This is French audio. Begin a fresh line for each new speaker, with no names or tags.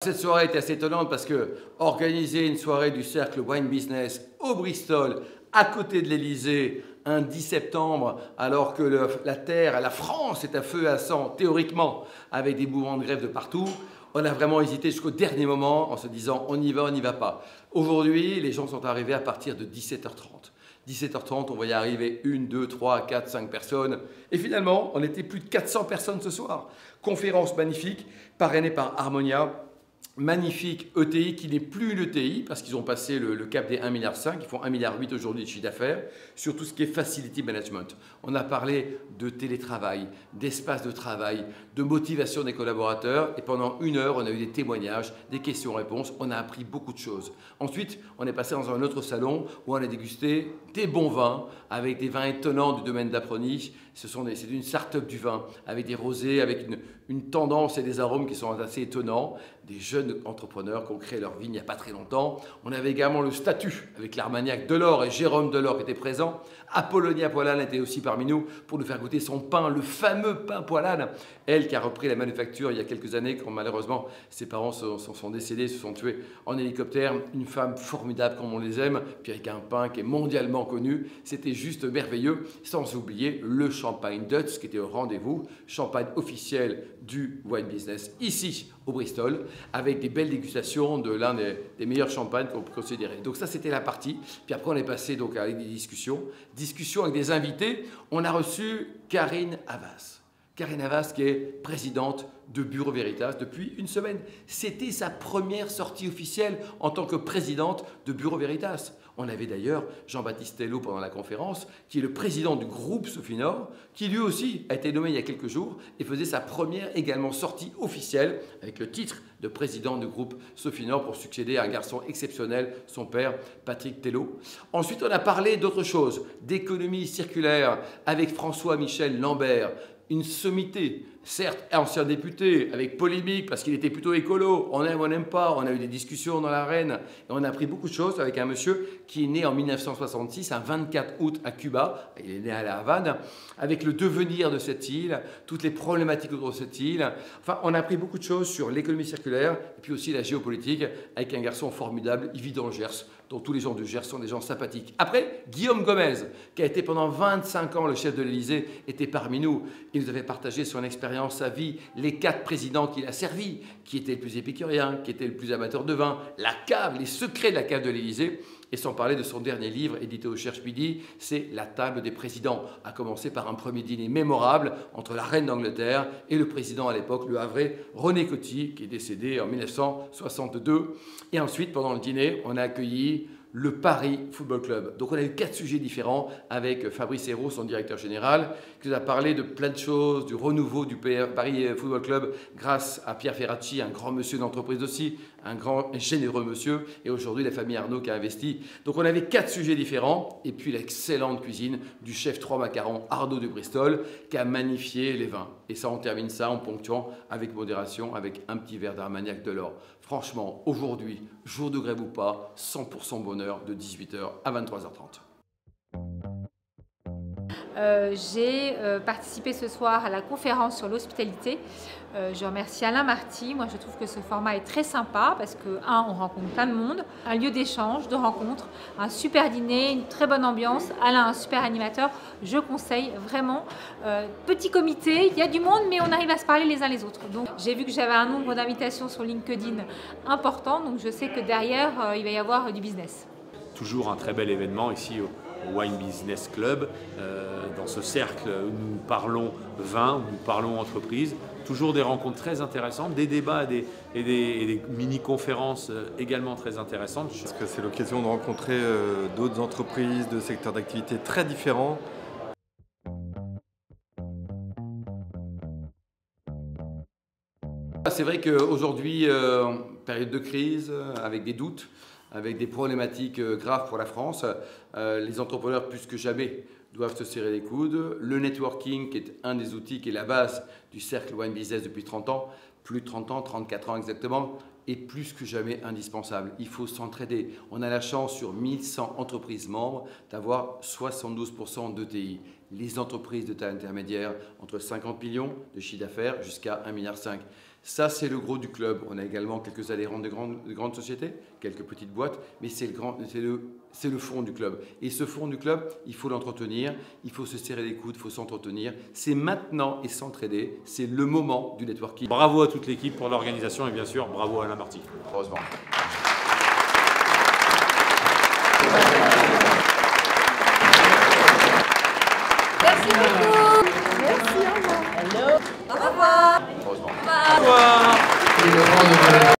Cette soirée était assez étonnante parce que organiser une soirée du cercle Wine Business au Bristol, à côté de l'Elysée, un 10 septembre, alors que la terre, la France est à feu et à sang, théoriquement, avec des mouvements de grève de partout, on a vraiment hésité jusqu'au dernier moment en se disant on y va, on n'y va pas. Aujourd'hui, les gens sont arrivés à partir de 17h30. 17h30, on voyait arriver 1, 2, 3, 4, 5 personnes. Et finalement, on était plus de 400 personnes ce soir. Conférence magnifique, parrainée par Harmonia. Magnifique ETI qui n'est plus l'ETI parce qu'ils ont passé le cap des 1,5 milliard, ils font 1,8 milliard aujourd'hui de chiffre d'affaires sur tout ce qui est facility management. On a parlé de télétravail, d'espace de travail, de motivation des collaborateurs et pendant 1 heure, on a eu des témoignages, des questions-réponses, on a appris beaucoup de choses. Ensuite, on est passé dans un autre salon où on a dégusté des bons vins avec des vins étonnants du domaine d'Aproni. C'est une start-up du vin avec des rosés, avec une tendance et des arômes qui sont assez étonnants. Des jeunes entrepreneurs qui ont créé leur vigne il n'y a pas très longtemps. On avait également le statut avec l'Armagnac Delors et Jérôme Delors qui étaient présents. Apollonia Poilane était aussi parmi nous pour nous faire goûter son pain, le fameux pain Poilane. Elle qui a repris la manufacture il y a quelques années quand malheureusement ses parents sont décédés, se sont tués en hélicoptère. Une femme formidable comme on les aime, puis avec un pain qui est mondialement connu. C'était juste merveilleux, sans oublier le champagne Dutz qui était au rendez-vous, champagne officiel du wine business ici au Bristol, avec des belles dégustations de l'un des meilleurs champagnes qu'on peut considérer. Donc ça, c'était la partie. Puis après, on est passé donc avec des discussions avec des invités. On a reçu Karine Havas. Karine Havas, qui est présidente de Bureau Veritas depuis une semaine. C'était sa première sortie officielle en tant que présidente de Bureau Veritas. On avait d'ailleurs Jean-Baptiste Tello pendant la conférence, qui est le président du groupe Sofinor, qui lui aussi a été nommé il y a quelques jours et faisait sa première également sortie officielle avec le titre de président du groupe Sofinor pour succéder à un garçon exceptionnel, son père Patrick Tello. Ensuite, on a parlé d'autre chose, d'économie circulaire avec François-Michel Lambert, une sommité, certes ancien député, avec polémique parce qu'il était plutôt écolo, on aime, on n'aime pas, on a eu des discussions dans l'arène et on a appris beaucoup de choses avec un monsieur qui est né en 1966, un 24 août à Cuba, il est né à La Havane, avec le devenir de cette île, toutes les problématiques autour de cette île. Enfin, on a appris beaucoup de choses sur l'économie circulaire et puis aussi la géopolitique avec un garçon formidable, il vit dans le Gers, dont tous les gens du Gers sont des gens sympathiques. Après, Guillaume Gomez, qui a été pendant 25 ans le chef de l'Élysée, était parmi nous. Il nous avait partagé son expérience, sa vie, les 4 présidents qu'il a servis, qui étaient le plus épicurien, qui étaient le plus amateur de vin, la cave, les secrets de la cave de l'Élysée. Et sans parler de son dernier livre, édité au Cherche Midi, c'est La table des présidents, à commencer par un premier dîner mémorable entre la reine d'Angleterre et le président à l'époque, le Havrais, René Coty, qui est décédé en 1962. Et ensuite, pendant le dîner, on a accueilli le Paris Football Club. Donc on a eu 4 sujets différents avec Fabrice Hérault, son directeur général, qui nous a parlé de plein de choses, du renouveau du Paris Football Club grâce à Pierre Ferracci, un grand monsieur d'entreprise aussi, un grand et généreux monsieur, et aujourd'hui la famille Arnaud qui a investi. Donc on avait 4 sujets différents, et puis l'excellente cuisine du chef 3 macarons Arnaud de Bristol, qui a magnifié les vins. Et ça, on termine ça en ponctuant avec modération, avec un petit verre d'Armagnac Delors. Franchement, aujourd'hui, jour de grève ou pas, 100% bonheur de 18h à 23h30.
J'ai participé ce soir à la conférence sur l'hospitalité. Je remercie Alain Marty. Moi, je trouve que ce format est très sympa parce que, on rencontre plein de monde, un lieu d'échange, de rencontre, un super dîner, une très bonne ambiance. Alain, un super animateur. Je conseille vraiment. Petit comité, il y a du monde, mais on arrive à se parler les uns les autres. Donc, j'ai vu que j'avais un nombre d'invitations sur LinkedIn important, donc je sais que derrière, il va y avoir du business.
Toujours un très bel événement ici au Wine Business Club, dans ce cercle où nous parlons vin, où nous parlons entreprise. Toujours des rencontres très intéressantes, des débats et des mini-conférences également très intéressantes.
Parce que c'est l'occasion de rencontrer d'autres entreprises, de secteurs d'activité très différents.
C'est vrai qu'aujourd'hui, période de crise, avec des doutes, avec des problématiques graves pour la France, les entrepreneurs plus que jamais doivent se serrer les coudes. Le networking, qui est un des outils, qui est la base du cercle Wine Business depuis 30 ans, plus de 30 ans, 34 ans exactement, est plus que jamais indispensable. Il faut s'entraider. On a la chance sur 1100 entreprises membres d'avoir 72% d'ETI. Les entreprises de taille intermédiaire, entre 50 millions de chiffre d'affaires jusqu'à 1,5 milliard. Ça, c'est le gros du club. On a également quelques adhérents de grandes sociétés, quelques petites boîtes, mais c'est le fond du club. Et ce fond du club, il faut l'entretenir, il faut se serrer les coudes, il faut s'entretenir. C'est maintenant et s'entraider, c'est le moment du networking.
Bravo à toute l'équipe pour l'organisation et bien sûr, bravo à Alain Marty.
Heureusement.
Merci beaucoup. Merci, au revoir. Au revoir.
Heureusement.
Au revoir.